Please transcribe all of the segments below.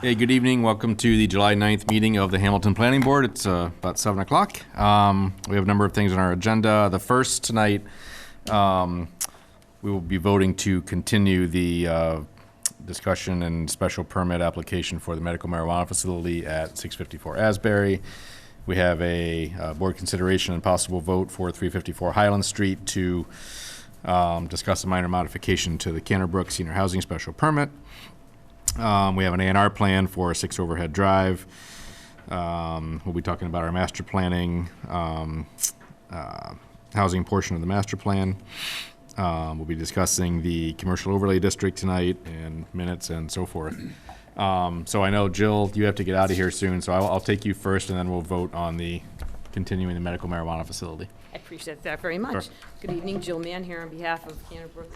Hey, good evening. Welcome to the July 9th meeting of the Hamilton Planning Board. It's about 7 o'clock. We have a number of things on our agenda. The first tonight, we will be voting to continue the discussion and special permit application for the medical marijuana facility at 654 Asbury. We have a board consideration and possible vote for 354 Highland Street to discuss a minor modification to the Canterbrook Senior Housing Special Permit. We have an A&R plan for 6 Overhead Drive. We'll be talking about our master planning, housing portion of the master plan. We'll be discussing the commercial overlay district tonight and minutes and so forth. So I know, Jill, you have to get out of here soon, so I'll take you first, and then we'll vote on the continuing the medical marijuana facility. I appreciate that very much. Sure. Good evening, Jill Mann here on behalf of Canterbrook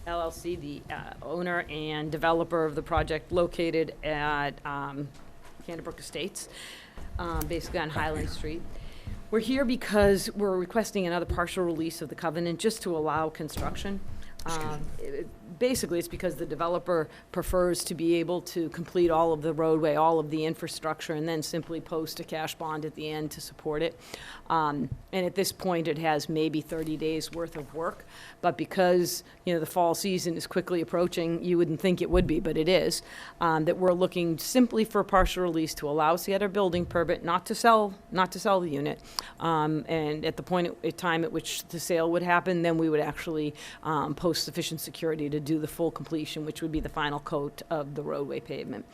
LLC, the owner and developer of the project located at Canterbrook Estates, basically on Highland Street. We're here because we're requesting another partial release of the covenant just to allow construction. Basically, it's because the developer prefers to be able to complete all of the roadway, all of the infrastructure, and then simply post a cash bond at the end to support it. And at this point, it has maybe 30 days worth of work. But because, you know, the fall season is quickly approaching, you wouldn't think it would be, but it is, that we're looking simply for a partial release to allow us to get our building permit, not to sell the unit. And at the point at time at which the sale would happen, then we would actually post sufficient security to do the full completion, which would be the final coat of the roadway pavement.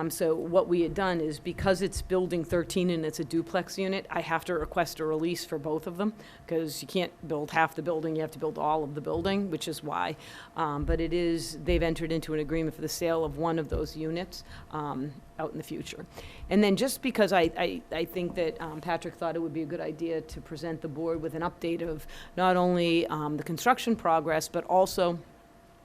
So what we had done is, because it's building 13 and it's a duplex unit, I have to request a release for both of them, because you can't build half the building, you have to build all of the building, which is why. But they've entered into an agreement for the sale of one of those units out in the future. And then just because I think that Patrick thought it would be a good idea to present the board with an update of not only the construction progress, but also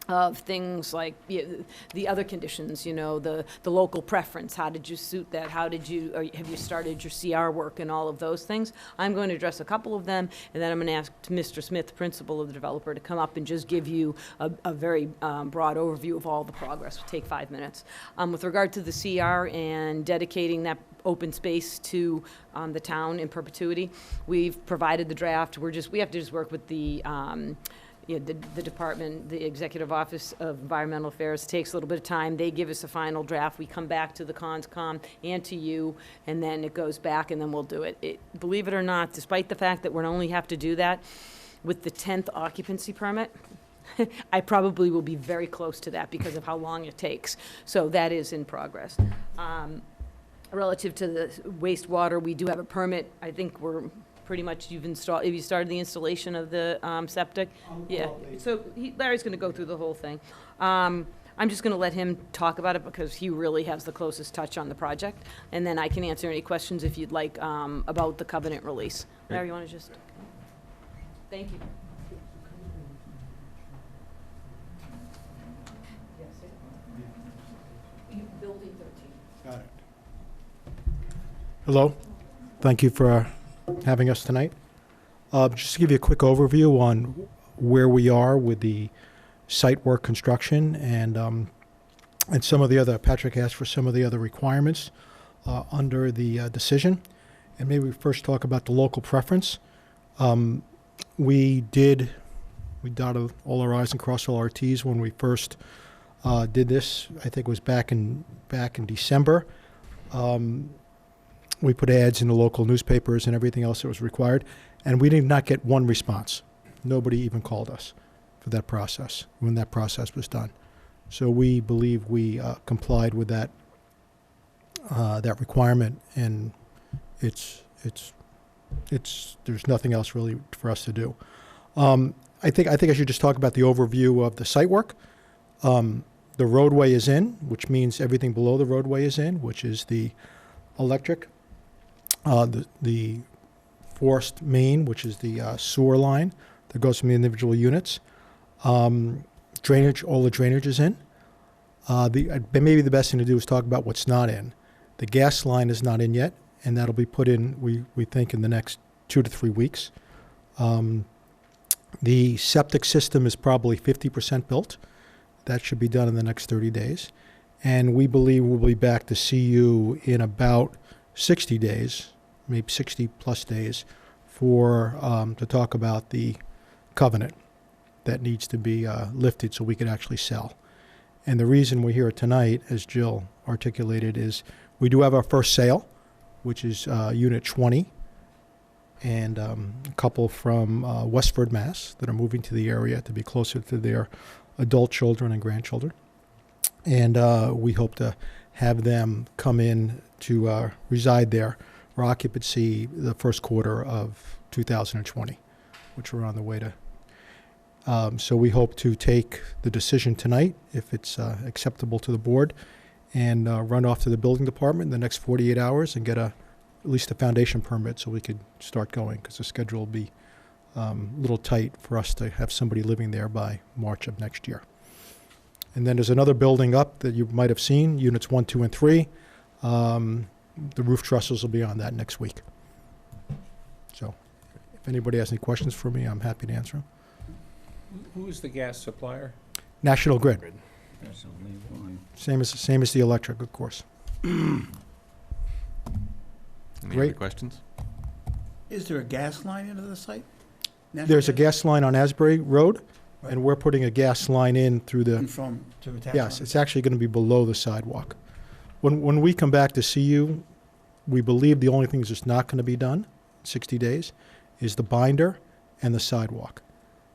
of things like the other conditions, you know, the local preference. How did you suit that? Have you started your CR work and all of those things? I'm going to address a couple of them, and then I'm going to ask Mr. Smith, the principal of the developer, to come up and just give you a very broad overview of all the progress. It'll take 5 minutes. With regard to the CR and dedicating that open space to the town in perpetuity, we've provided the draft. We have to just work with the department, the Executive Office of Environmental Affairs. It takes a little bit of time. They give us a final draft. We come back to the CONSCOM and to you, and then it goes back, and then we'll do it. Believe it or not, despite the fact that we only have to do that with the 10th occupancy permit, I probably will be very close to that because of how long it takes. So that is in progress. Relative to the wastewater, we do have a permit. I think we're pretty much, have you started the installation of the septic? Yeah, so Larry's gonna go through the whole thing. I'm just gonna let him talk about it because he really has the closest touch on the project. And then I can answer any questions if you'd like about the covenant release. Larry, you wanna just? Thank you. Building 13. Got it. Hello. Thank you for having us tonight. Just to give you a quick overview on where we are with the site work construction and some of the other, Patrick asked for some of the other requirements under the decision. And maybe we first talk about the local preference. We dotted all our I's and crossed all our T's when we first did this. I think it was back in December. We put ads in the local newspapers and everything else that was required, and we did not get one response. Nobody even called us for that process, when that process was done. So we believe we complied with that requirement, and there's nothing else really for us to do. I think I should just talk about the overview of the site work. The roadway is in, which means everything below the roadway is in, which is the electric, the forced main, which is the sewer line that goes from the individual units. Drainage, all the drainage is in. Maybe the best thing to do is talk about what's not in. The gas line is not in yet, and that'll be put in, we think, in the next 2 to 3 weeks. The septic system is probably 50% built. That should be done in the next 30 days. And we believe we'll be back to see you in about 60 days, maybe 60-plus days, to talk about the covenant that needs to be lifted so we could actually sell. And the reason we're here tonight, as Jill articulated, is we do have our first sale, which is Unit 20, and a couple from Westford, Mass. That are moving to the area to be closer to their adult children and grandchildren. And we hope to have them come in to reside there for occupancy the first quarter of 2020, which we're on the way to. So we hope to take the decision tonight, if it's acceptable to the board, and run off to the building department in the next 48 hours and get at least a foundation permit so we could start going, because the schedule will be a little tight for us to have somebody living there by March of next year. And then there's another building up that you might have seen, Units 1, 2, and 3. The roof trusses will be on that next week. So if anybody has any questions for me, I'm happy to answer them. Who is the gas supplier? National Grid, That's only one. same as the electric, of course. Any other Great. questions? Is there a gas line into the site? There's a gas line on Asbury Road, Right. and we're putting a gas line in through the, And from, to attach? yes, on? it's actually going to be below the sidewalk. When we come back to see you, we believe the only things that's not going to be done, 60 days, is the binder and the sidewalk.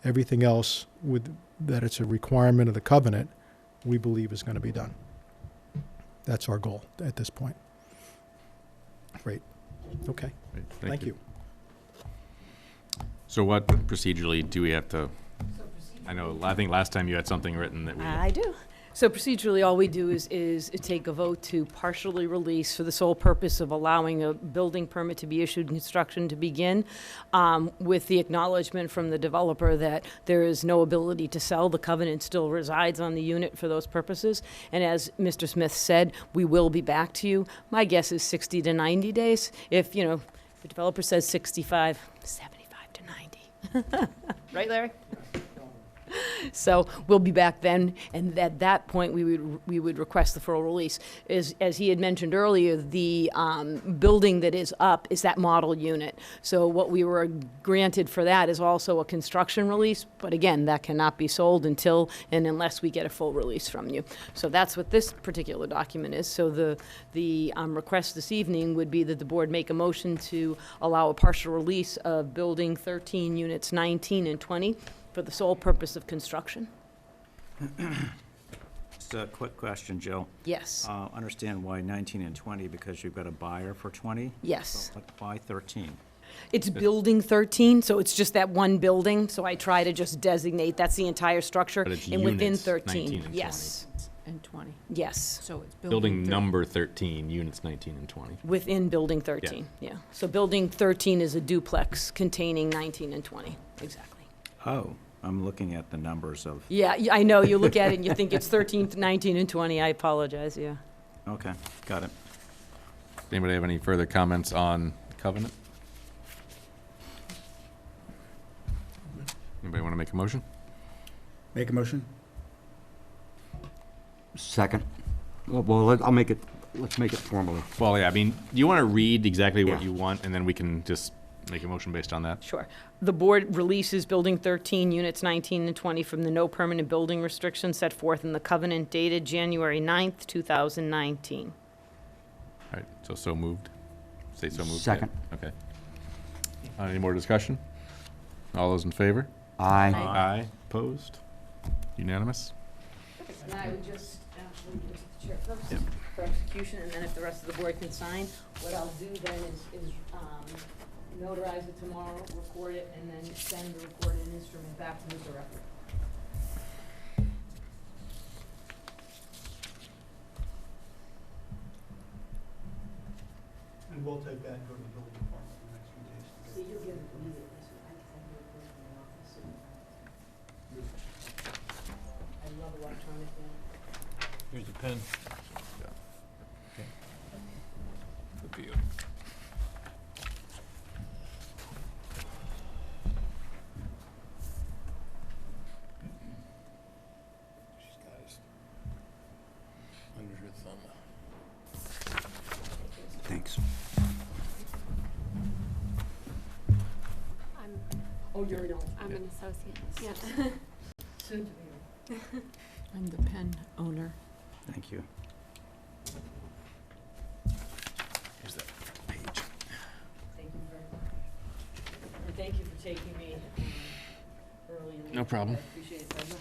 Everything else that it's a requirement of the covenant, we believe is going to be done. That's our goal at this point. Great. Okay. Great, Thank you. So what procedurally do we have to, I think last time you had something written that we. I do. So procedurally, all we do is take a vote to partially release for the sole purpose of allowing a building permit to be issued and construction to begin, with the acknowledgement from the developer that there is no ability to sell. The covenant still resides on the unit for those purposes. And as Mr. Smith said, we will be back to you. My guess is 60 to 90 days. If, the developer says 65, 75 to 90. Right, Larry? So we'll be back then, and at that point, we would request the full release. As he had mentioned earlier, the building that is up is that model unit. So what we were granted for that is also a construction release, but again, that cannot be sold until and unless we get a full release from you. So that's what this particular document is. So the request this evening would be that the board make a motion to allow a partial release of Building 13, Units 19 and 20, for the sole purpose of construction. Just a quick question, Jill. Yes, Understand why 19 and 20, because you've got a buyer for 20? yes. So why 13? It's Building 13, so it's just that one building, so I try to just designate, that's the entire structure. But it's And within units, 13, 19 and 20. yes, And 20. yes, So it's Building thir- number 13, units 19 and 20. within Building 13, yeah. So Building 13 is a duplex containing 19 and 20, exactly. Oh, I'm looking at the numbers of, Yeah, I know, you look at it and you think it's 13, 19, and 20, I apologize, yeah. okay, got it. Anybody have any further comments on the covenant? Anybody want to make a motion? Make a motion? Second. Let's make it formally. Well, yeah, do you want to read exactly what Yeah. you want, and then we can just make a motion based on that? Sure. The board releases Building 13, Units 19 and 20 from the no permanent building restriction set forth in the covenant dated January 9th, 2019. All right, so moved? Say so moved. yeah? Second. Okay. Any more discussion? All those in favor? Aye. Aye. Opposed? Unanimous? And I would just actually give it to the chair first for execution, and then if the rest of the board can sign, what I'll do then is notarize it tomorrow, record it, and then send the recorded instrument back to Mr. Record. And we'll take that and go to the building department in the next few days. So you'll get it immediately, so I can send you a print from the office. I love electronic mail. Here's the pen. Good for you. She's got his, under Oh, you're an alternate. I'm an associate, yeah. Soon to be. I'm the pen owner. Thank you. Here's that page. Thank you very much. And thank you for taking me early in the No problem. I appreciate it very much.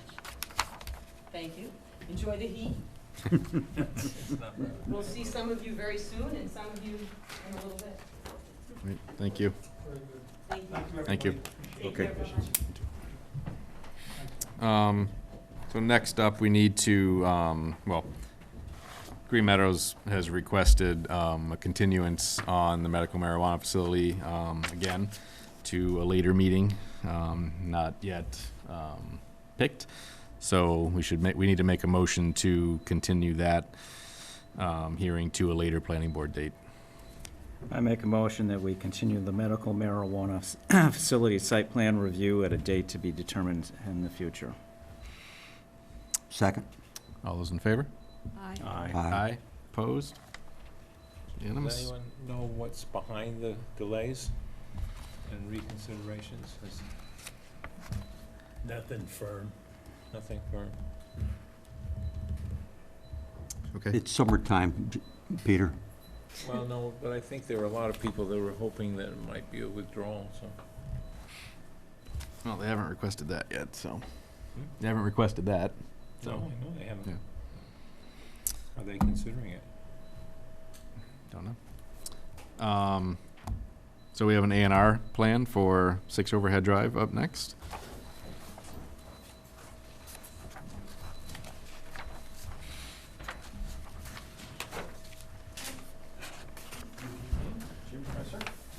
Thank you. Enjoy the heat. We'll see some of you very soon and some of you in a little bit. Great, thank you. Thank you. Thank you. Take care, everyone. So next up, we need to, well, Green Meadows has requested a continuance on the medical marijuana facility, again, to a later meeting, not yet picked. So we need to make a motion to continue that hearing to a later planning board date. I make a motion that we continue the medical marijuana facility site plan review at a date to be determined in the future. Second. All those in favor? Aye. Aye. Opposed? Does Unanimous? anyone know what's behind the delays and reconsiderations? Is Nothing firm. nothing firm? Okay. It's summertime, Peter. Well, no, but I think there were a lot of people that were hoping that it might be a withdrawal, so. Well, they haven't requested that yet, so. Hmm? They haven't requested that. No, I So, know they haven't. Yeah. Are they considering it? don't know. So we have an A&R plan for 6 Overhead Drive up next.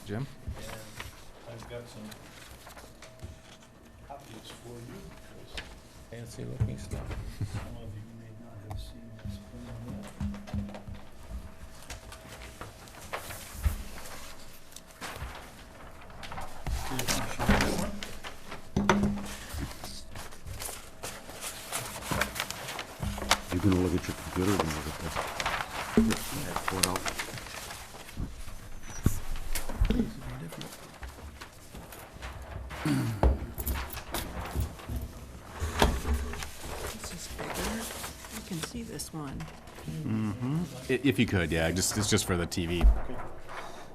Jim? I've got some copies for you, 'cause Fancy looking stuff. some of you may not have seen this plan yet. You're gonna look at your computer and look at this. Pull it out. This is bigger. I can see this one. If you could, yeah, it's just for the TV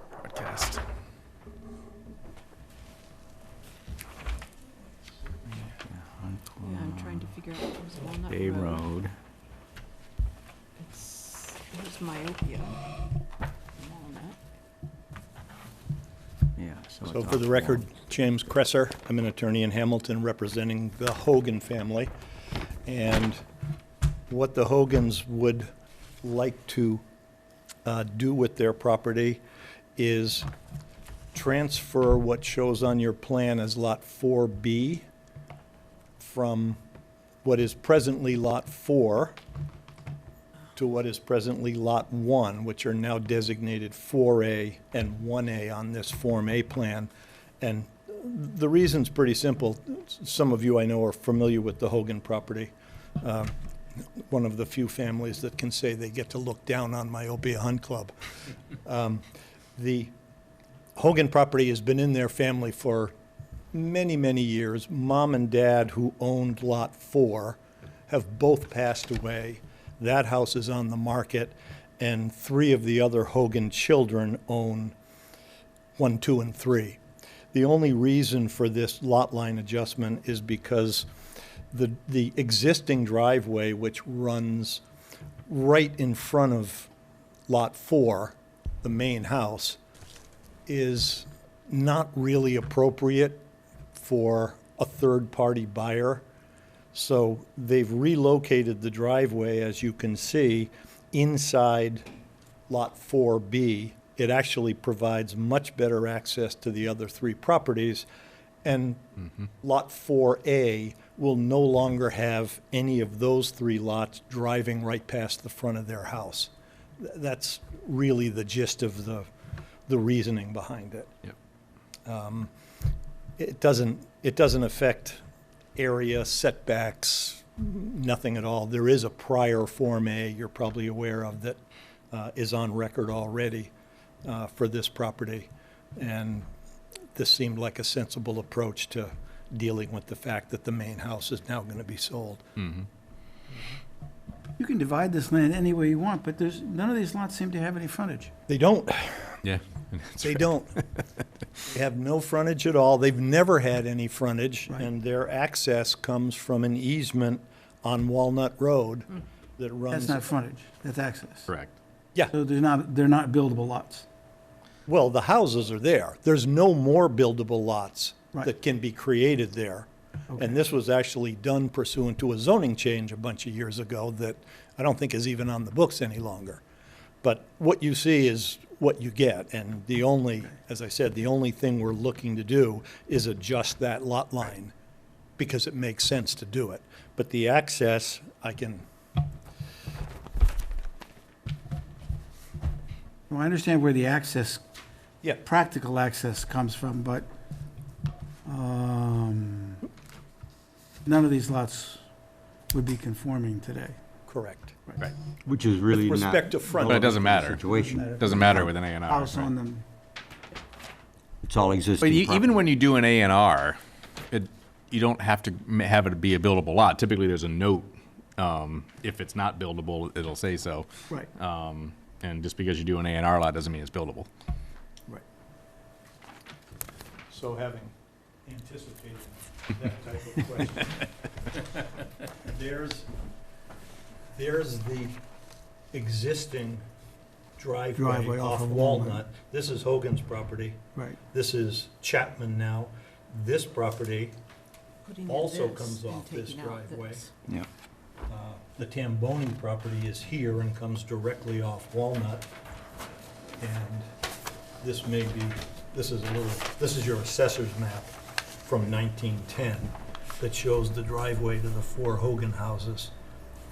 broadcast. Yeah, I'm trying to figure out what was Walnut Bay Road. Road. Here's Myopia. Walnut. Yeah, so So it's for the off record, one. James Kresser, I'm an attorney in Hamilton representing the Hogan family. And what the Hogans would like to do with their property is transfer what shows on your plan as Lot 4B from what is presently Lot 4 to what is presently Lot 1, which are now designated 4A and 1A on this Form A plan. And the reason's pretty simple. Some of you I know are familiar with the Hogan property. One of the few families that can say they get to look down on Myopia Hunt Club. The Hogan property has been in their family for many, many years. Mom and Dad, who owned Lot 4, have both passed away. That house is on the market, and 3 of the other Hogan children own 1, 2, and 3. The only reason for this lot line adjustment is because the existing driveway, which runs right in front of Lot 4, the main house, is not really appropriate for a third-party buyer. So they've relocated the driveway, as you can see, inside Lot 4B. It actually provides much better access to the other 3 properties. And Lot 4A will no longer have any of those 3 lots driving right past the front of their house. That's really the gist of the reasoning behind it. Yep. It doesn't affect area setbacks, nothing at all. There is a prior Form A you're probably aware of that is on record already for this property. And this seemed like a sensible approach to dealing with the fact that the main house is now going to be sold. You can divide this land any way you want, but none of these lots seem to have any frontage. They don't. Yeah. They don't. They have no frontage at all. They've never had any frontage, Right. and their access comes from an easement on Walnut Road that runs. That's not frontage, that's access. Correct. Yeah, So they're not buildable lots. well, the houses are there. There's no more buildable lots Right. that can be created there. Okay. And this was actually done pursuant to a zoning change a bunch of years ago that I don't think is even on the books any longer. But what you see is what you get, and the only, as I said, the only thing we're looking to do is adjust that lot line because it makes sense to do it. But the access, I can, Well, I understand where the access, yeah, practical access comes from, but none of these lots would be conforming today. correct. Right. Which is really With not. respect to front. But it doesn't matter. Situation. Doesn't matter with an A and R. House right? on them. It's all But existing even property. when you do an A and R, you don't have to have it be a buildable lot. Typically, there's a note. If it's not buildable, it'll say so. Right, And just because you do an A and R lot doesn't mean it's buildable. right. So having anticipated that type of question, there's the existing driveway off of Walnut. This is Hogan's property. Right. This is Chapman now. This property, Putting in also this comes and off this taking out driveway. this. Yeah. the Tamboni property is here and comes directly off Walnut. And this may be, this is your assessor's map from 1910 that shows the driveway to the 4 Hogan houses.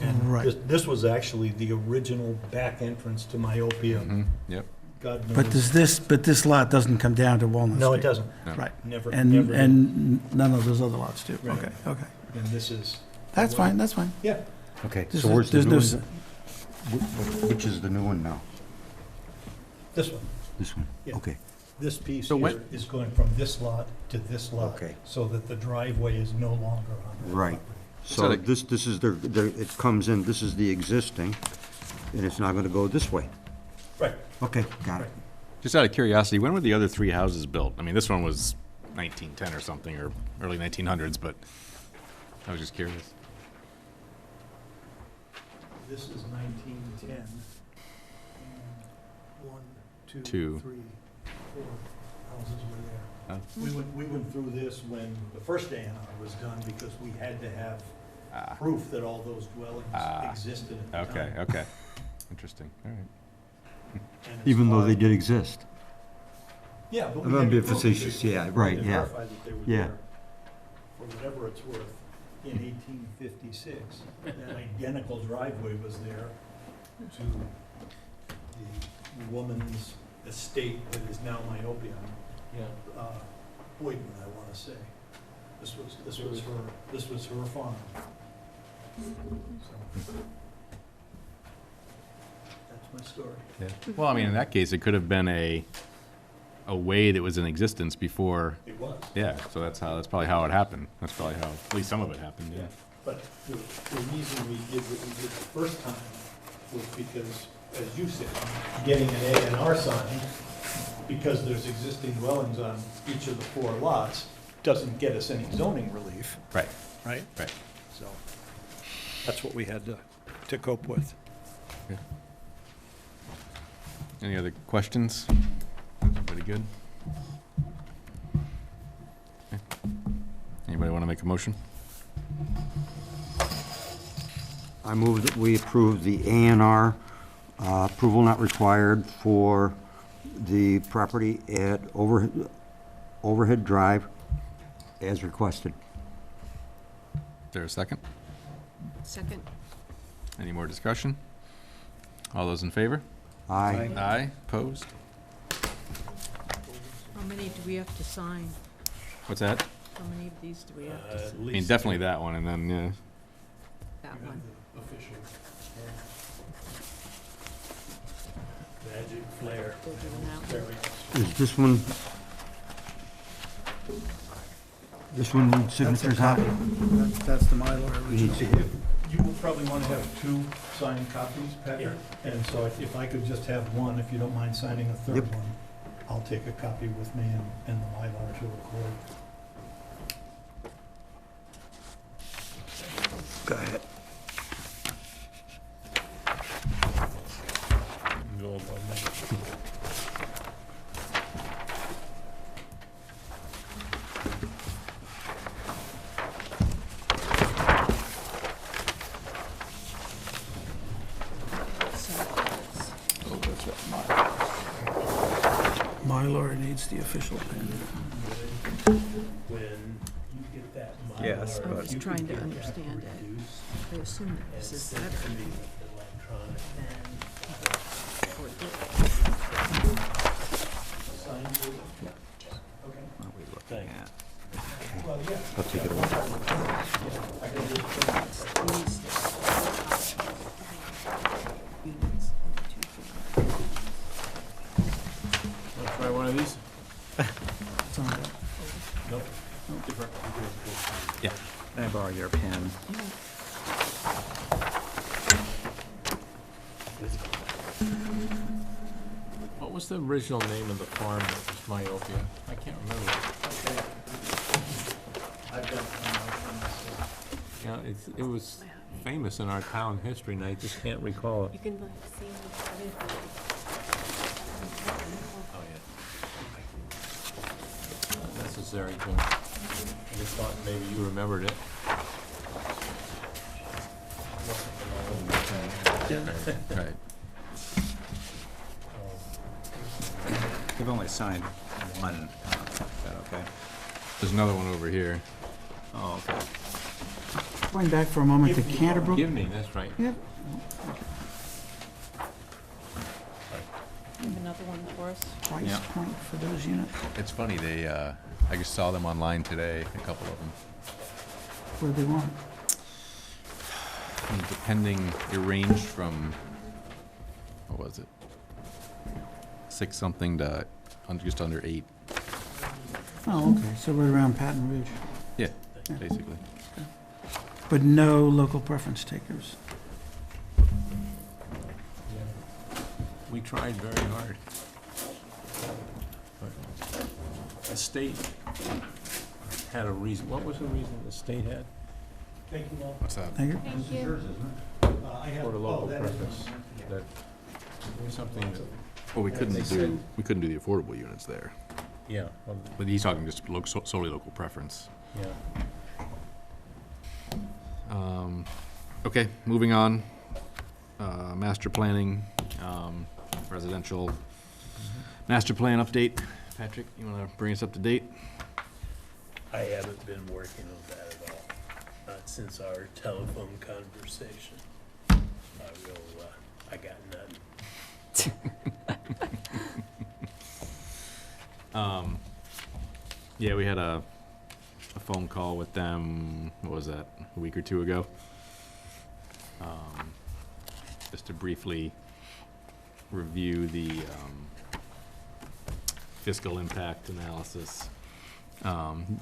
And Right. this was actually the original back entrance to Myopia. Yep. God knows. But this lot doesn't come down to Walnut Street? No, it doesn't. Right. Never, And, never. did. and none of those other lots do? Right. Okay, okay. And this is. That's fine, that's fine. Yeah, Okay, There's so no- where's the there's new no one? Which is the new one now? this one. This one? Yeah. Okay. This piece So here when- is going from this lot to this lot. Okay. So that the driveway is no longer on that Right. property. So like- this is it comes in, this is the existing, and it's not gonna go this way. Right. Okay, got it. Just out of curiosity, when were the other 3 houses built? I mean, this one was 1910 or something, or early 1900s, but I was just curious. This is 1910. 1, 2, Two. 3, 4 houses were there. Oh. We went through this when the first A&R was done because we had to have Ah. proof that all those dwellings Ah. existed at the Okay, time. okay. Interesting, all right. And as Even though far- they did exist. Yeah, but I'm we had being to prove facetious, that they- yeah, we right, had to yeah. verify that they were Yeah. there for whatever it's worth. In 1856, that identical driveway was there to the woman's estate that is now Myopia. Yeah. Boyden, I want to say. This was her farm. So, that's my story. Well, I mean, in that case, it could have been a way that was in existence before, It was. yeah, so that's probably how it happened. That's probably how, at least some of it happened, yeah. But the reason we did what we did the first time was because, as you said, getting an A and R sign, because there's existing dwellings on each of the 4 lots, doesn't get us any zoning relief, Right, right? right. So that's what we had to cope with. Any other questions? Everybody good? Okay. Anybody want to make a motion? I move that we approve the A&R, approval not required for the property at Overhead Drive as requested. Is there a second? Second. Any more discussion? All those in favor? Aye. Aye, opposed? How many do we have to sign? What's that? How many of these do we have to At sign? I mean, least definitely that one, and then, yeah. That you have one. the official magic flare. We'll do that one. Very Is this one, This one needs signatures on it. That's the Mylar We need to- You will probably want to have 2 signed copies, Patrick, and so if I could just have one, if you don't mind signing a third Yep. one, I'll take a copy with me and the Mylar to record. Go ahead. Go above that. Mylar needs the official pen. When you get that Yes, I'm but just trying to understand it. I assume that this is better. what are we looking at? I'll take it away. Units and the 2 family. Wanna try one of these? It's on that. Nope. Different. Can I borrow your pen? What was the original name of the farm that was Myopia? I can't remember. Yeah, it was famous in our town history, and I just can't recall it. You can like see everything. Oh, yeah. Not necessary to, I just thought maybe you remembered it. Right. You've only signed one. Is that okay? There's another one over here. Oh, okay. Going back for a moment to Canterbrook. Give me, that's right. Yep. You have another one for us? Price Yeah. point for those units. It's funny, they, I just saw them online today, a couple of them. What do they want? And depending, it ranged from, what was it? 6 something to just under 8. Oh, okay, so we're around Patton Ridge, Yeah, Yeah. basically. but no local preference takers. We tried very hard. But the state had a reason. What was the reason the state had Thank you all. What's that? Thank you. Thank you. I have, for the local that is- preference? That something that, Well, we They couldn't said- do the affordable units there. yeah, well, But he's talking just solely local preference. yeah. Okay, moving on. Master planning, residential master plan update. Patrick, you wanna bring us up to date? I haven't been working on that at all, not since our telephone conversation. I got nothing. Yeah, we had a phone call with them, what was that, a week or 2 ago? Just to briefly review the fiscal impact analysis.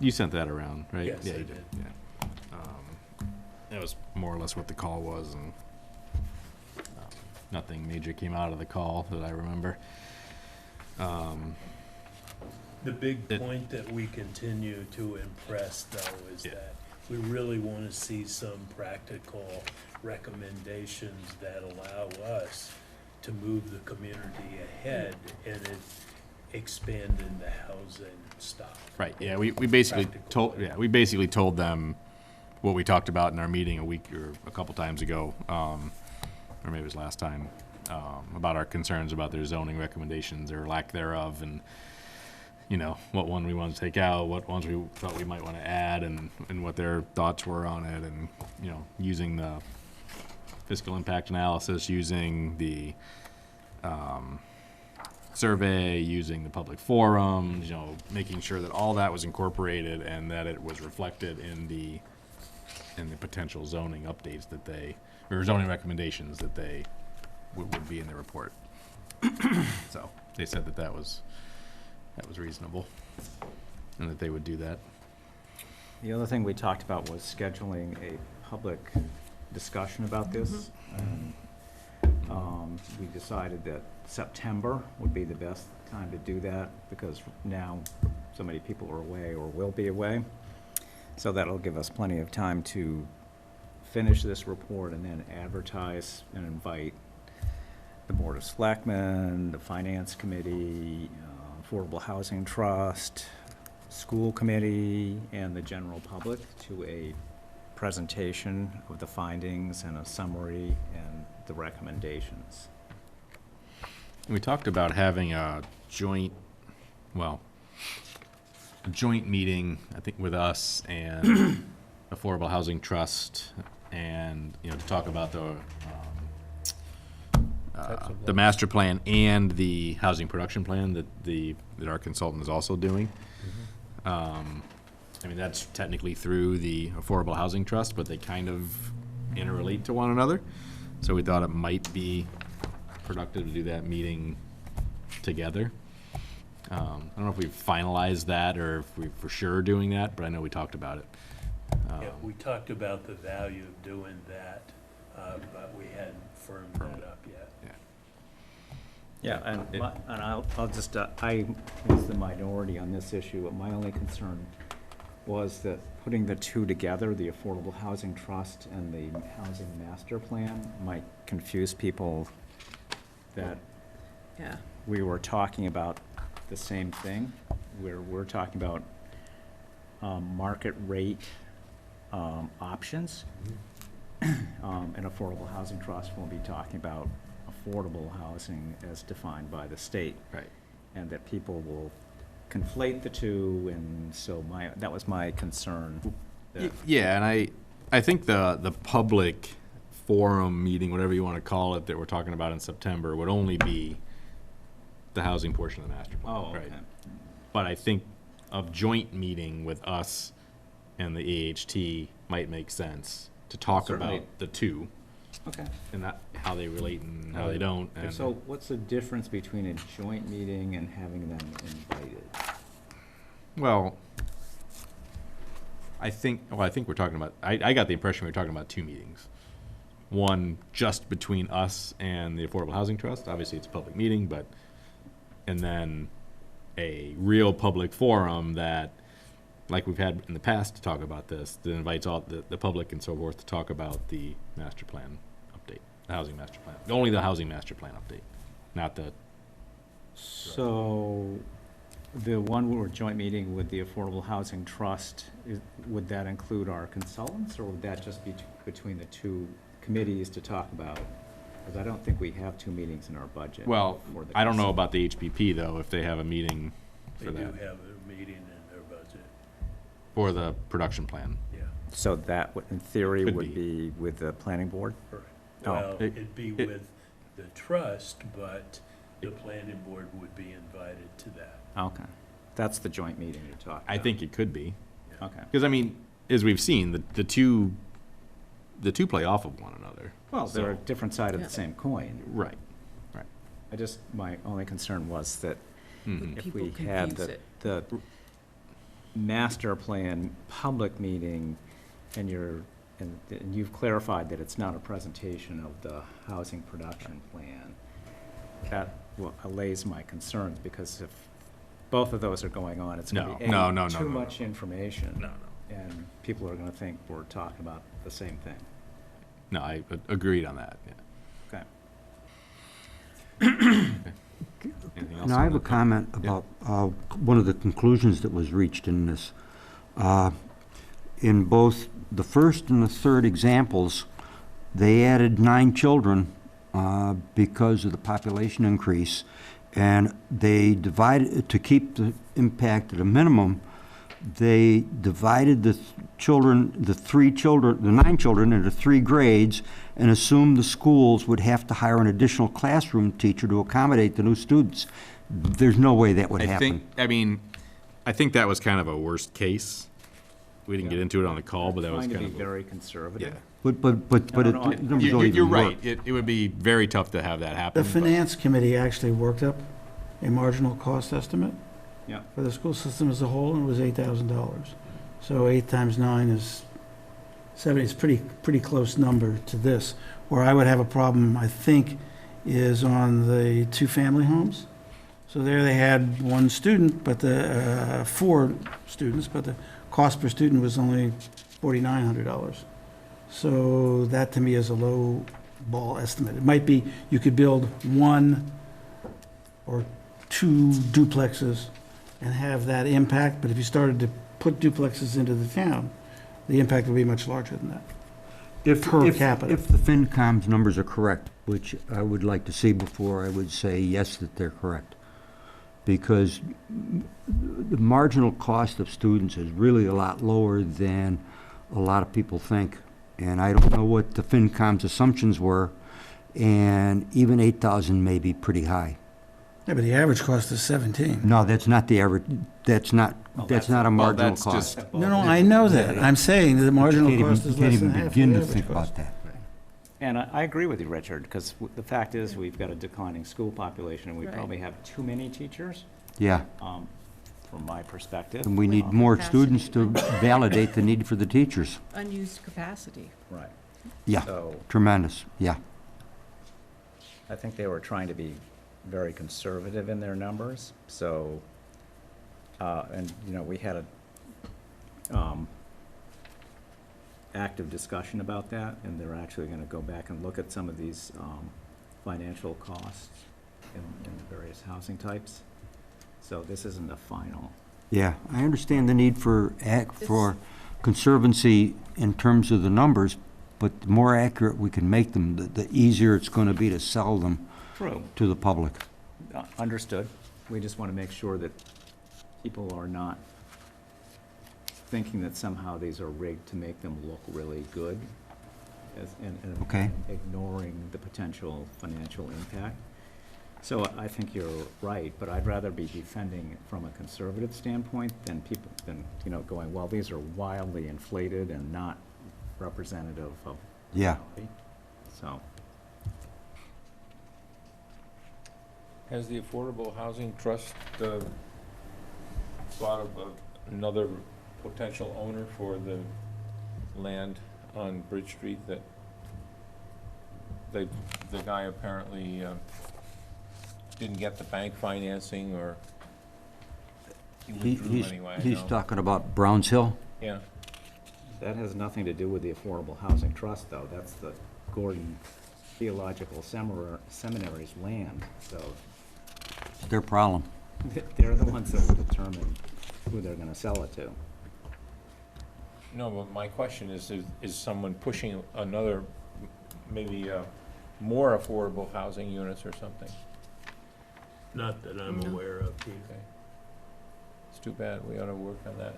You sent that around, right? Yes, Yeah, I you did. Yeah. That was more or less what the call was, and nothing major came out of the call that I remember. The big It- point that we continue to impress, though, is Yeah. that we really want to see some practical recommendations that allow us to move the community ahead and expanding the housing stock. Right, yeah, we basically Practical. we basically told them what we talked about in our meeting a week or a couple times ago, or maybe it was last time, about our concerns about their zoning recommendations or lack thereof, and, you know, what one we wanted to take out, what ones we thought we might want to add, and what their thoughts were on it, and, you know, using the fiscal impact analysis, using the, survey, using the public forums, you know, making sure that all that was incorporated and that it was reflected in the potential zoning updates that they, or zoning recommendations that they would be in the report. So, they said that was reasonable. and that they would do that. The other thing we talked about was scheduling a public discussion about this. And, we decided that September would be the best time to do that, because now so many people are away or will be away. So that'll give us plenty of time to finish this report and then advertise and invite the Board of Selectmen, the Finance Committee, Affordable Housing Trust, School Committee, and the general public to a presentation of the findings and a summary and the recommendations. We talked about having a joint meeting, I think, with us and Affordable Housing Trust, and, you know, to talk about the master plan and the housing production plan that our consultant is also doing. I mean, that's technically through the Affordable Housing Trust, but they kind of interrelate to one another. So we thought it might be productive to do that meeting together. I don't know if we've finalized that or if we're for sure doing that, but I know we talked about it. Yeah, we talked about the value of doing that, but we hadn't firmed that up yet. Yeah, and I'll just, I was the minority on this issue, but my only concern was that putting the two together, the Affordable Housing Trust and the Housing Master Plan, might confuse people that Yeah. we were talking about the same thing. We're talking about market rate options. And Affordable Housing Trust will be talking about affordable housing as defined by the state. Right. And that people will conflate the two, and so that was my concern. that- Yeah, and I think the public forum meeting, whatever you want to call it, that we're talking about in September would only be the housing portion of the master plan. Oh, right? okay. But I think a joint meeting with us and the AHT might make sense to talk Certainly. about the two Okay. and that, how they relate and how they don't. And So what's the difference between a joint meeting and having them invited? well, I think we're talking about, I got the impression we were talking about two meetings. One just between us and the Affordable Housing Trust, obviously it's a public meeting, but, and then a real public forum that, like we've had in the past to talk about this, that invites all the public and so forth to talk about the master plan update, the housing master plan, only the housing master plan update, not the, So, the one we're joint meeting with the Affordable Housing Trust, would that include our consultants, or would that just be between the two committees to talk about? Because I don't think we have two meetings in our budget. well, for the I don't know consult- about the HPP though, if they have a meeting They for do that, have a meeting in their budget, for the production plan. yeah. So that, in theory, Could would be with the planning board? Correct. Oh. Well, It- it'd be it- with the trust, but the planning board would be invited to that. Okay. That's the joint meeting you're talking about? I think it could be. Okay. Because, I mean, as we've seen, the two play off of one another. Well, they're a So- different side of Yeah. the same coin. Right. My only concern was that Mhm. if People we had confuse it. the master plan public meeting, and you've clarified that it's not a presentation of the housing production plan, that allays my concerns, because if both of those are going on, it's going to be No. too much information. No. And people are going to think we're talking about the same thing. No, I agreed on that, yeah. Okay. Anything else Now, I on have a that? comment Yeah. about one of the conclusions that was reached in this. In both the first and the third examples, they added 9 children because of the population increase, and they divided, to keep the impact at a minimum, they divided the 9 children into 3 grades and assumed the schools would have to hire an additional classroom teacher to accommodate the new students. There's no way that would happen. I think that was kind of a worst case. We didn't get into it on the call, but that was Trying kind to of. be very conservative. Yeah. But No, it no, the numbers don't You're even right. work. It would be very tough to have that happen. The but- finance committee actually worked up a marginal cost estimate Yeah. for the school system as a whole, and it was $8,000. So 8 times 9 is 70, it's pretty close number to this. Where I would have a problem, I think, is on the 2-family homes. So there they had 1 student, but 4 students, but the cost per student was only $4,900. So that to me is a low ball estimate. It might be, you could build 1 or 2 duplexes and have that impact, but if you started to put duplexes into the town, the impact would be much larger than that. Per capita. If the FinCom's numbers are correct, which I would like to see before I would say yes that they're correct, because the marginal cost of students is really a lot lower than a lot of people think. And I don't know what the FinCom's assumptions were, and even 8,000 may be pretty high. Yeah, but the average cost is 17. No, that's not the average, that's not a marginal that's cost. just- No, I know that. I'm saying that the marginal cost is less than half of the Can't even begin to average think cost. about that. And I agree with you, Richard, because the fact is, we've got a declining school population, and we Right. probably have too many teachers, Yeah, from my perspective. and we need more students to validate the need for the teachers. Unused capacity. Right. Yeah, So tremendous, yeah. I think they were trying to be very conservative in their numbers, so, and, we had a active discussion about that, and they're actually gonna go back and look at some of these financial costs in the various housing types. So this isn't a final. Yeah, I understand the need for conservancy in terms of the numbers, but the more accurate we can make them, the easier it's gonna be to sell them True. to the public. Understood. We just want to make sure that people are not thinking that somehow these are rigged to make them look really good, and Okay. ignoring the potential financial impact. So I think you're right, but I'd rather be defending it from a conservative standpoint than going, well, these are wildly inflated and not representative of Yeah. reality. So. Has the Affordable Housing Trust thought of another potential owner for the land on Bridge Street that the guy apparently didn't get the bank financing, or he withdrew anyway? I He's know. talking about Browns Hill? Yeah. That has nothing to do with the Affordable Housing Trust, though. That's the Gordon Theological Seminary's land, so It's their problem. they're the ones that will determine who they're gonna sell it to. No, but my question is someone pushing another, maybe more affordable housing units or something? Not that I'm No. aware of, Pete. Okay. It's too bad. We ought to work on that.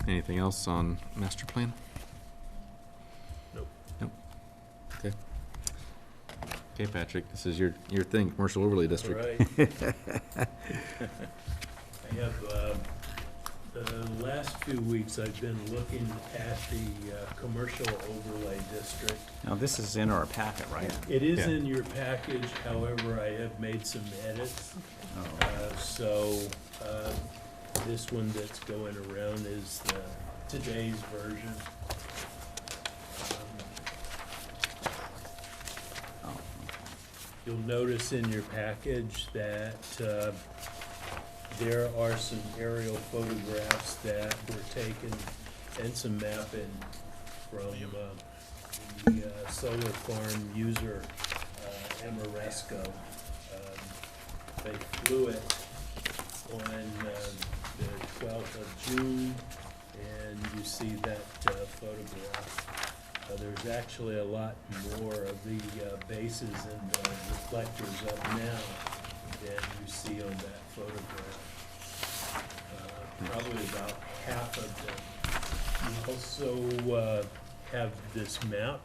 Anything else on master plan? Nope. Nope. Okay. Okay, Patrick, this is your thing, commercial overlay district. Right. I have, the last few weeks, I've been looking at the commercial overlay district. Now, this is in our packet, right? It is Yeah. in your package, however, I have made some edits. So, this one that's going around is today's version. Oh, You'll notice in your package that there are some aerial photographs that were taken and some mapping from the solar farm user, Amoresco. They flew it on the 12th of June, and you see that photograph. There's actually a lot more of the bases and reflectors up now than you see on that photograph. Probably about half of them. You also have this map.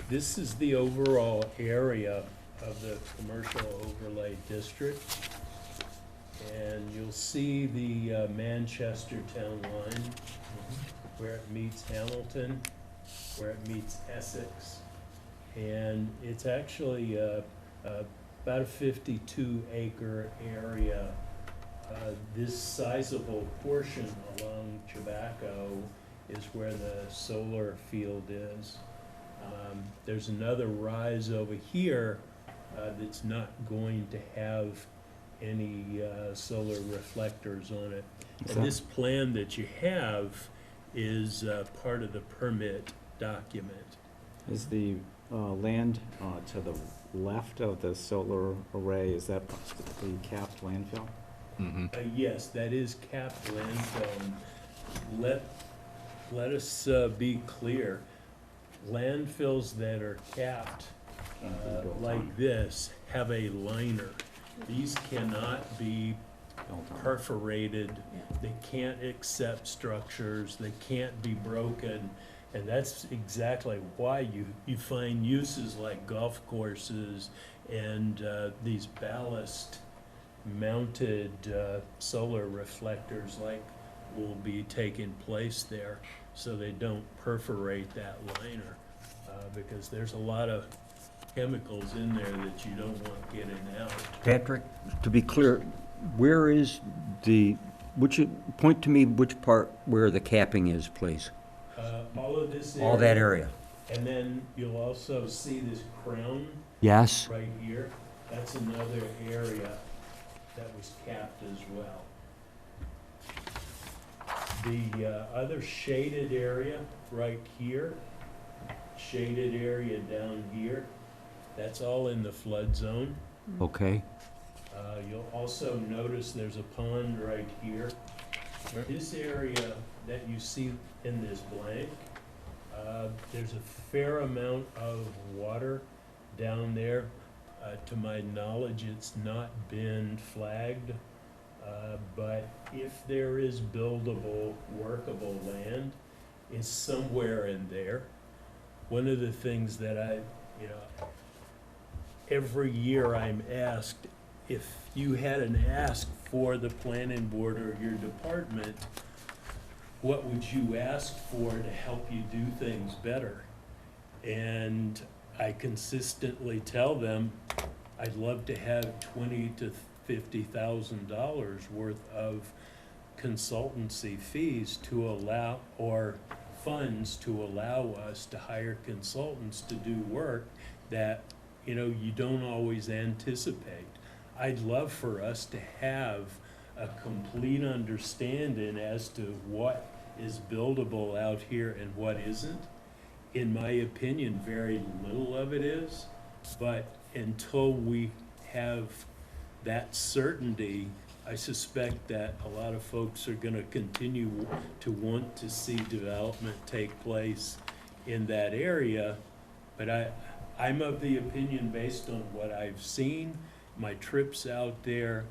This is the overall area of the commercial overlay district. And you'll see the Manchester town line, where it meets Hamilton, where it meets Essex, And it's actually about a 52-acre area. This sizable portion along Chabaco is where the solar field is. There's another rise over here that's not going to have any solar reflectors on it. And this plan that you have is part of the permit document. Is the land to the left of the solar array, is that the capped landfill? Yes, that is capped landfill. Let us be clear. Landfills that are capped like this have a liner. These cannot be perforated. They can't accept structures. They can't be broken. And that's exactly why you find uses like golf courses and these ballast mounted solar reflectors like will be taking place there, so they don't perforate that liner, because there's a lot of chemicals in there that you don't want getting out. Patrick, to be clear, where is point to me which part where the capping is, please? All of this area. All that area. And then you'll also see this crown Yes? right here. That's another area that was capped as well. The other shaded area right here, shaded area down here, that's all in the flood zone. Okay. You'll also notice there's a pond right here. This area that you see in this blank, there's a fair amount of water down there. To my knowledge, it's not been flagged, but if there is buildable, workable land, it's somewhere in there. One of the things that every year I'm asked, if you had an ask for the planning board or your department, what would you ask for to help you do things better? And I consistently tell them, I'd love to have $20,000 to $50,000 worth of consultancy fees to allow, or funds to allow us to hire consultants to do work that, you don't always anticipate. I'd love for us to have a complete understanding as to what is buildable out here and what isn't. In my opinion, very little of it is, but until we have that certainty, I suspect that a lot of folks are gonna continue to want to see development take place in that area. But I'm of the opinion, based on what I've seen, my trips out there,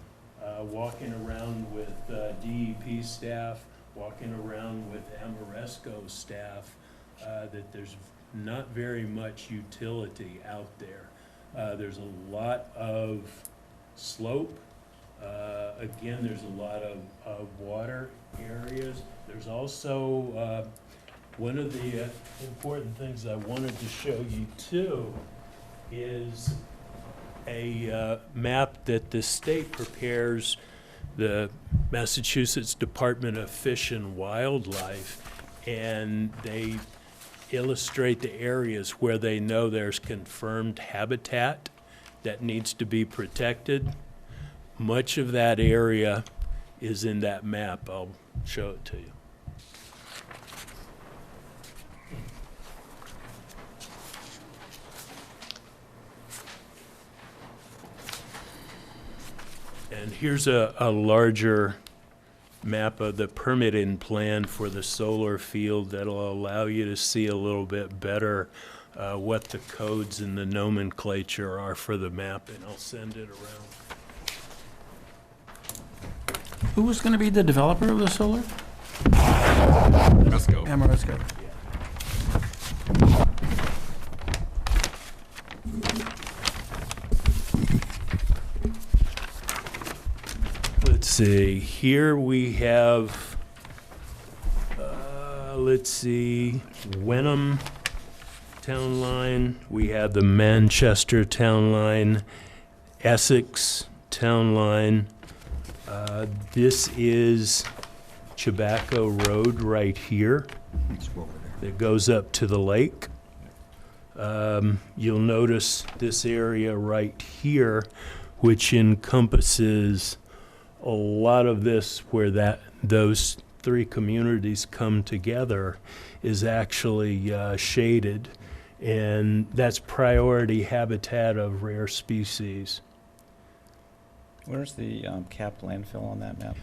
walking around with DEP staff, walking around with Amoresco staff, that there's not very much utility out there. There's a lot of slope. Again, there's a lot of water areas. There's also, one of the important things I wanted to show you too is a map that the state prepares, the Massachusetts Department of Fish and Wildlife, and they illustrate the areas where they know there's confirmed habitat that needs to be protected. Much of that area is in that map. I'll show it to you. And here's a larger map of the permitting plan for the solar field that'll allow you to see a little bit better what the codes and the nomenclature are for the map, and I'll send it around. Who was going to be the developer of the solar? Amoresco. Amoresco. Let's see, here we have, let's see, Wenham town line, we have the Manchester town line, Essex town line. This is Tobacco Road right here Let's go over there. that goes up to the lake. You'll notice this area right here, which encompasses a lot of this where those three communities come together, is actually shaded, and that's priority habitat of rare species. Where's the capped landfill on that map?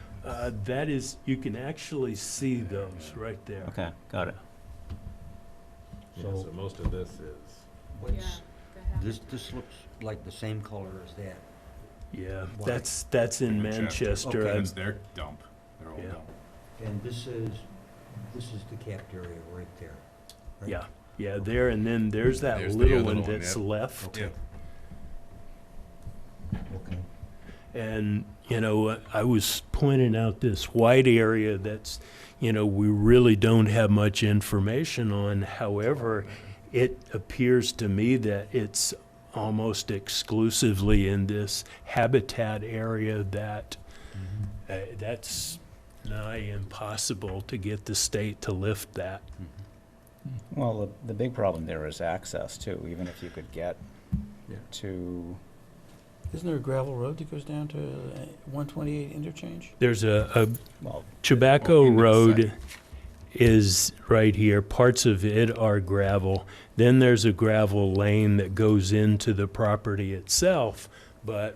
That is, you can actually see those right there. Okay, got it. So most of this is. What's, this looks like the same color as that. Yeah, Why? that's in Manchester. Okay, I'm- that's their dump, their old Yeah. dump. And this is the capped area right there. right? Yeah, there, and then there's that There's the little other one one, that's yep. left. Yeah. Okay. And, I was pointing out this white area that's, we really don't have much information on. However, it appears to me that it's almost exclusively in this habitat area that that's nigh impossible to get the state to lift that. Well, the big problem there is access too, even if you could get Yeah. to, Isn't there a gravel road that goes down to 128 interchange? There's a well, Tobacco in that Road site. is right here. Parts of it are gravel. Then there's a gravel lane that goes into the property itself. But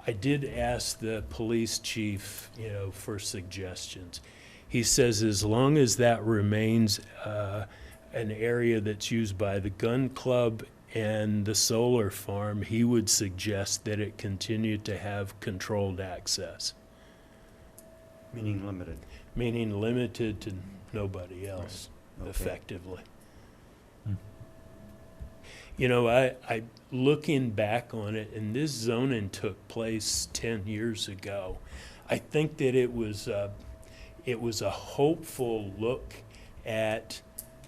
I did ask the police chief, for suggestions. He says as long as that remains an area that's used by the gun club and the solar farm, he would suggest that it continue to have controlled access, Meaning limited. meaning limited to nobody else, Okay. effectively. I looking back on it, and this zoning took place 10 years ago. I think that it was a hopeful look at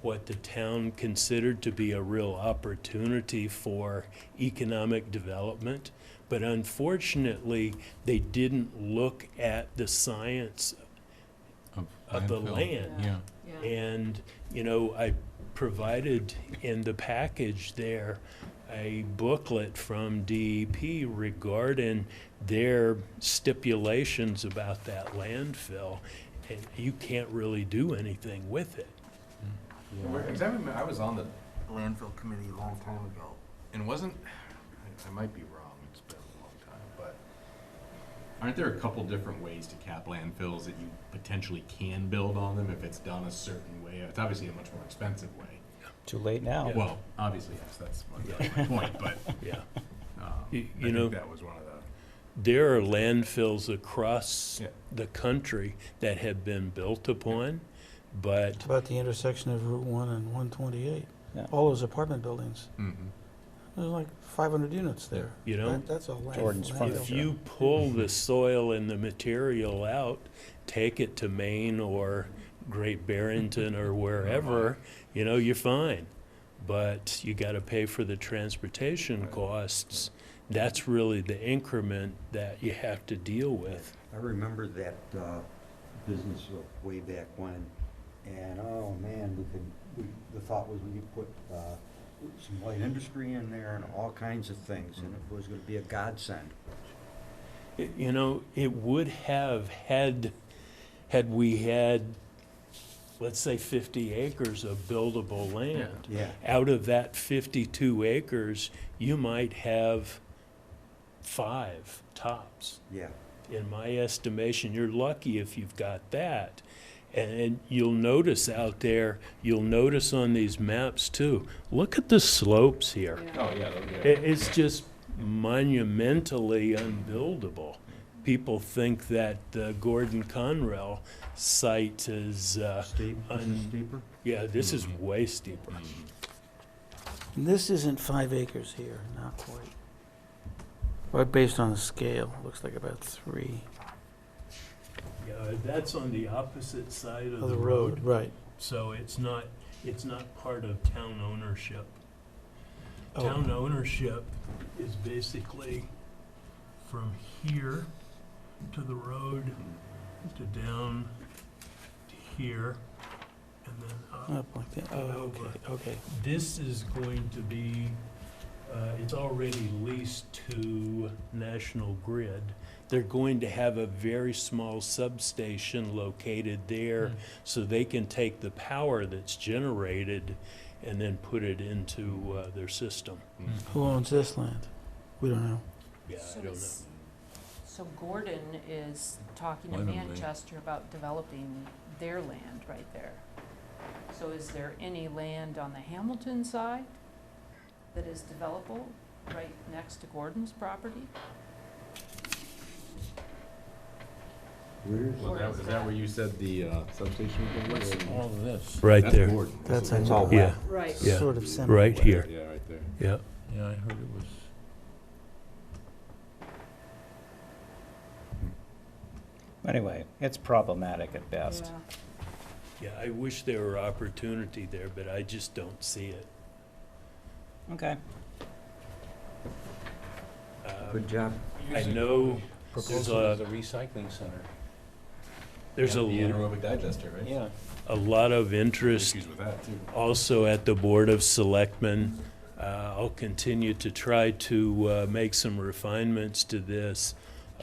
what the town considered to be a real opportunity for economic development. But unfortunately, they didn't look at the science of the land. Yeah. And, I provided in the package there a booklet from DEP regarding their stipulations about that landfill, and you can't really do anything with it. I was on the landfill committee a long time ago, and I might be wrong, it's been a long time, but aren't there a couple different ways to cap landfills that you potentially can build on them if it's done a certain way? It's obviously a much more expensive way. too late now. Well, obviously, yes, that's my point, but, Yeah. I You know, think that was one of the. there are landfills across Yeah. the country that have been built upon, but About the intersection of Route 1 and 128. Yeah. All those apartment buildings. Mhm. There's like 500 units there. That's a landfill. Jordan's front if Sure. you pull the soil and the material out, take it to Maine or Great Barrington or wherever, you're fine. But you got to pay for the transportation costs. That's really the increment that you have to deal with. I remember that business of way back when, and oh man, the thought was we could put some light industry in there and all kinds of things, and it was going to be a godsend. It would have had we had, let's say, 50 acres of buildable land. Yeah. Out of that 52 acres, you might have 5 tops. Yeah. In my estimation, you're lucky if you've got that. And you'll notice out there, you'll notice on these maps too, look at the slopes here. Oh, yeah. It's just monumentally unbuildable. People think that the Gordon Conrail site is, Steep, steeper? yeah, this is way steeper. And this isn't 5 acres here, not quite. But based on the scale, looks like about 3. Yeah, that's on the opposite side of Of the road. Right. So it's it's not part of town ownership. Town ownership is basically from here to the road to down to here and then up. Up like that, oh, over. okay, okay. This is going to be, it's already leased to National Grid. They're going to have a very small substation located there so they can take the power that's generated and then put it into their system. Who owns this land? We don't know. Yeah, I don't know. So Gordon is talking to Manchester about developing their land right there. So is there any land on the Hamilton side that is developable right next to Gordon's property? Is that where you said the substation was going to be? All of this. Right That's there. Gordon. That's It's all Yeah, wet. Right. yeah, sort of semi. right here, Yeah, right there. yeah. Yeah, I heard it was. Anyway, it's problematic at best. Yeah. Yeah, I wish there were opportunity there, but I just don't see it. Okay. Good job. I know there's Proposal is a, a recycling center. there's The a, anaerobic digester, right? Yeah. a lot of interest Issues with that, too. also at the Board of Selectmen. I'll continue to try to make some refinements to this.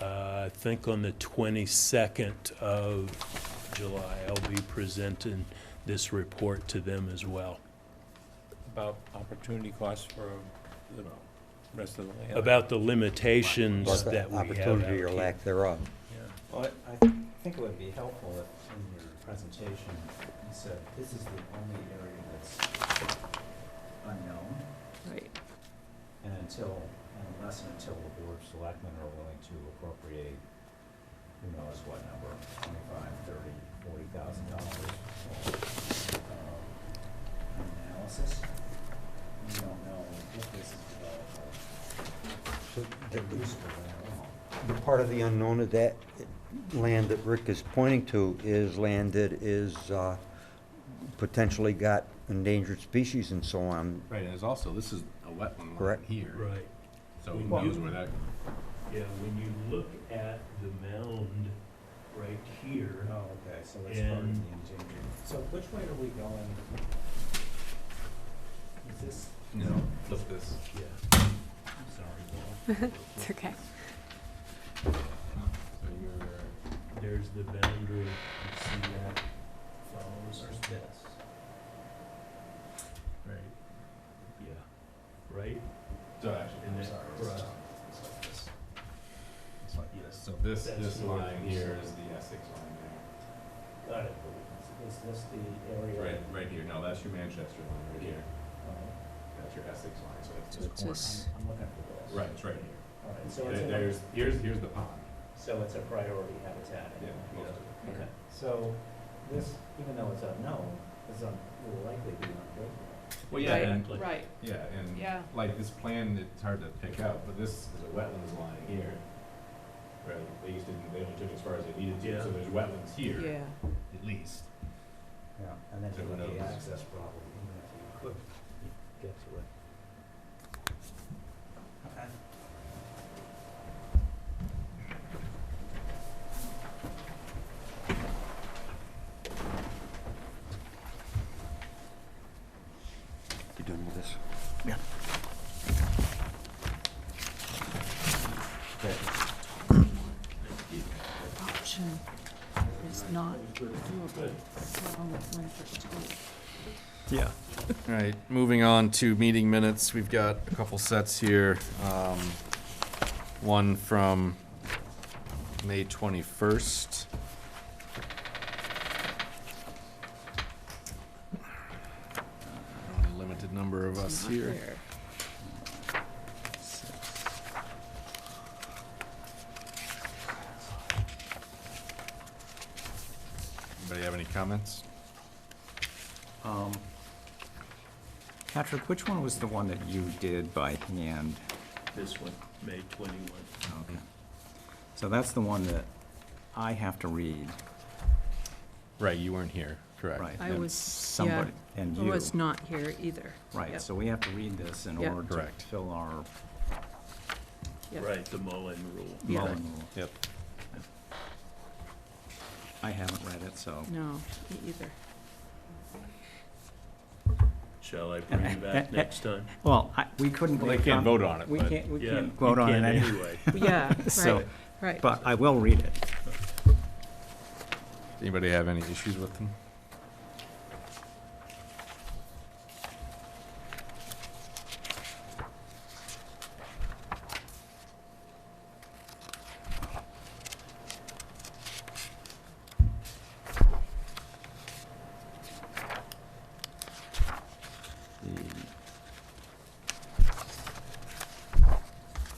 I think on the 22nd of July, I'll be presenting this report to them as well. About opportunity costs for the rest of the land. About the limitations Plus that we have out opportunity or here. lack thereof. Well, I think it would be helpful if in your presentation, you said, this is the only area that's unknown, Right. and unless and until the Board of Selectmen are willing to appropriate, who knows what number, $25,000, $30,000, $40,000 analysis, you don't know if this is developable, So or usable at all. the part of the unknown of that land that Rick is pointing to is land that is potentially got endangered species and so on. Right, and there's also, this is a wetland line Correct. here. Right. So who Well, knows where that, Yeah, when you look at the mound right here, Oh, okay, so it's part of the And- endangered. So which way are we going? Is this, no, flip this. yeah. I'm sorry, Bill. It's okay. So you're, There's the boundary, you see that follows, Where's this? right, yeah, right? so actually, And I'm then sorry, cross. it's like this. It's like, yes, so this, That's this north line and here south. is the Essex line Got it. Is this the area? there. Right here, no, that's your Manchester line right here. Oh, That's your Essex line, so it's So this it's corner. this- I'm looking for this. Right, it's right here. All right, so it's Here's the pond. so it's a priority habitat. Yeah, most of it. Okay, so this, even though it's unknown, will likely be unbuildable. Well, yeah, Right, and, right, yeah, and yeah. like this plan, it's hard to pick out, but this is a wetlands line here. Right, they used to, they only took as far as they needed to, Yeah. so there's wetlands here, Yeah. at least. Yeah, and then So you who have the knows? access problem, even if you could get to it. Okay. You done with this? Option is not doable. So I'm going for two. Yeah. All right, moving on to meeting minutes, we've got a couple sets here. One from May 21st. Only a limited number of us Not here. there. Anybody have any comments? Patrick, which one was the one that you did by hand? This one, May 21. Okay. So that's the one that I have to read. Right, you weren't here Correct. Right. I and was- Somebody, and I you. was not here either. Right, Yep. so we have to read this in Yep. order to Correct. fill our Yep. Right, the Mullen rule. Yeah. Mullen rule. Yep. I haven't read it, so. No, me either. Shall I bring you back next time? Well, we couldn't. Well, they can't vote on it, We but- can't, we Yeah, can't you vote on it can anyway. Yeah, So, right, right. but I will read it. Anybody have any issues with them?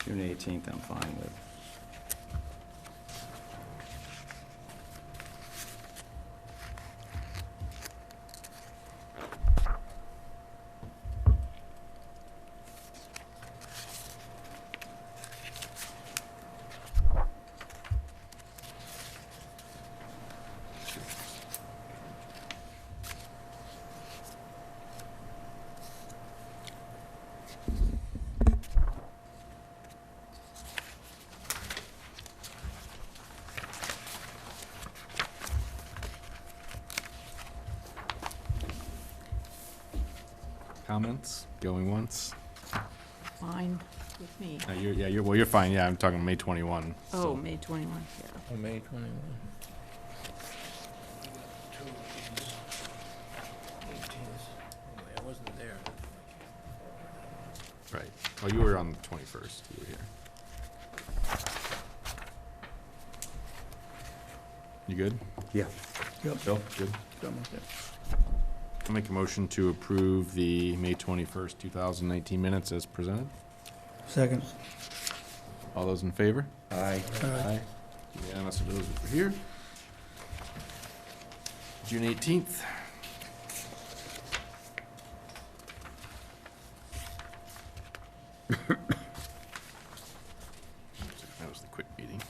June 18th, I'm fine with. Comments? Going once? Fine with me. You're fine, yeah, I'm talking May 21. Oh, so- May 21, yeah. On May 21. I wasn't there. Right. Oh, you were on the 21st, you were here. You good? Yeah. Bill, good? I'll make a motion to approve the May 21st, 2019 minutes as presented. Second. All those in favor? Aye. Aye. Unanimous of those over here. June 18th. That was the quick meeting.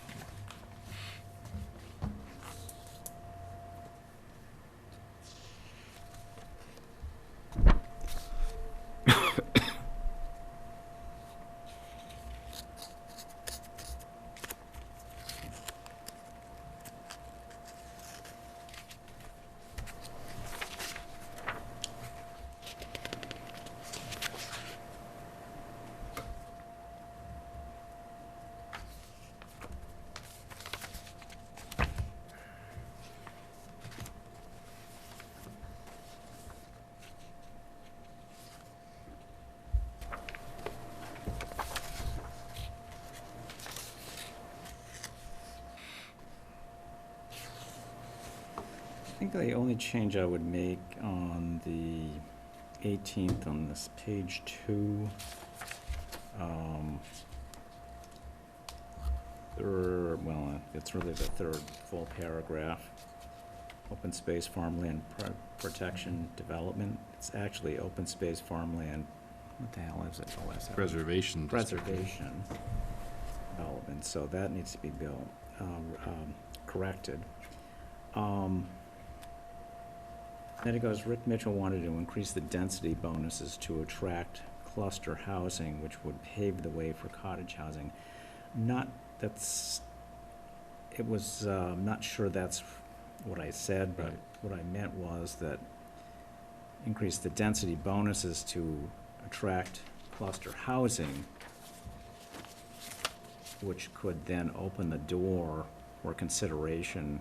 I think the only change I would make on the 18th on this page 2, it's really the third full paragraph. Open space farmland protection development. It's actually open space farmland, what the hell is it? Preservation. Preservation development, so that needs to be corrected. Then it goes, Rick Mitchell wanted to increase the density bonuses to attract cluster housing, which would pave the way for cottage housing. Not sure that's what I said, but Right. what I meant was that increase the density bonuses to attract cluster housing, which could then open the door for consideration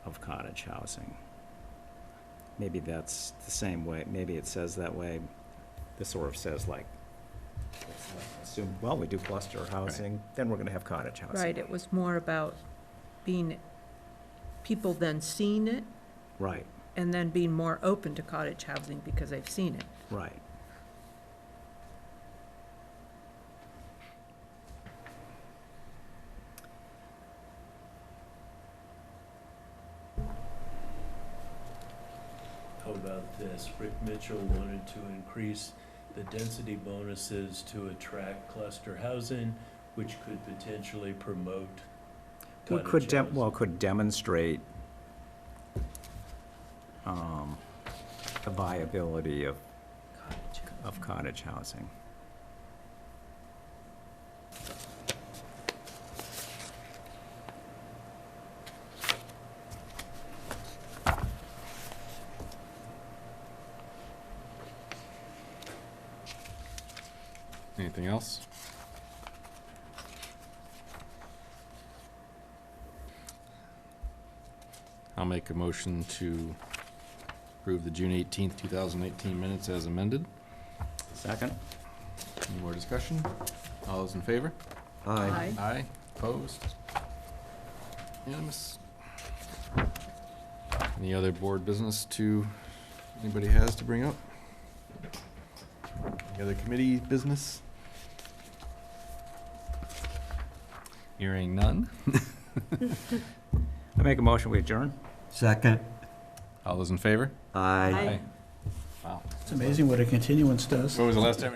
of cottage housing. Maybe that's the same way, maybe it says that way. This sort of says like, assume, well, we do cluster housing, then we're gonna have cottage housing. Right, it was more about people then seeing it Right, and then being more open to cottage housing because they've seen it. right. How about this? Rick Mitchell wanted to increase the density bonuses to attract cluster housing, which could potentially promote We cottage could housing. could demonstrate the viability of cottage housing. Anything else? I'll make a motion to approve the June 18th, 2018 minutes as amended. Second? Any more discussion? All those in favor? Aye. Aye. Opposed? Unanimous. Any other board business anybody has to bring up? Any other committee business? Hearing none. I make a motion, we adjourn? Second? All those in favor? Aye. Wow. It's amazing what a continuance does. When was the last time?